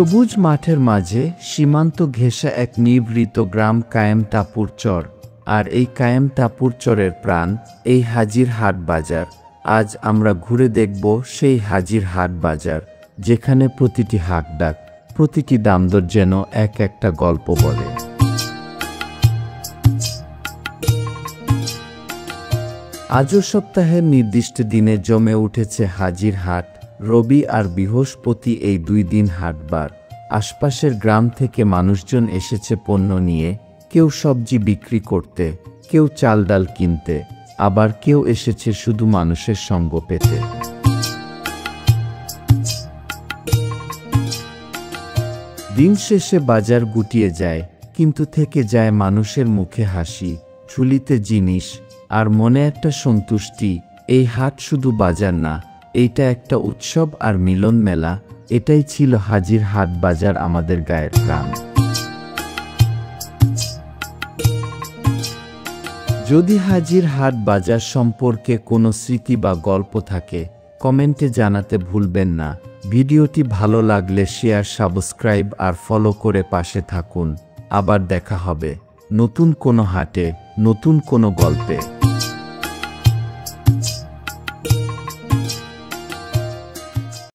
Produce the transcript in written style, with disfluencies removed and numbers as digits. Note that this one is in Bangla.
সবুজ মাঠের মাঝে সীমান্ত ঘেঁষা এক নিভৃত গ্রাম কায়েম টাপুর চর। আর এই কায়েম টাপুর চরের প্রাণ এই হাজির হাট বাজার। আজ আমরা ঘুরে দেখব সেই হাজির হাট বাজার, যেখানে প্রতিটি হাট ডাক, প্রতিটি দামদর যেন এক একটা গল্প বলে। আজও সপ্তাহের নির্দিষ্ট দিনে জমে উঠেছে হাজির হাট। রবি আর বৃহস্পতি এই 2 দিন হাটবার। আশপাশের গ্রাম থেকে মানুষজন এসেছে পণ্য নিয়ে, কেউ সবজি বিক্রি করতে, কেউ চাল ডাল কিনতে, আবার কেউ এসেছে শুধু মানুষের সঙ্গ পেতে। দিন শেষে বাজার গুটিয়ে যায়, কিন্তু থেকে যায় মানুষের মুখে হাসি, ঝুলিতে জিনিস আর মনে একটা সন্তুষ্টি। এই হাট শুধু বাজার না, এইটা একটা উৎসব আর মিলন মেলা। এটাই ছিল হাজির হাট বাজার, আমাদের গায়ের প্রাণ। যদি হাজির হাট বাজার সম্পর্কে কোনো স্মৃতি বা গল্প থাকে, কমেন্টে জানাতে ভুলবেন না। ভিডিওটি ভালো লাগলে শেয়ার, সাবস্ক্রাইব আর ফলো করে পাশে থাকুন। আবার দেখা হবে নতুন কোনো হাটে, নতুন কোনো গল্পে।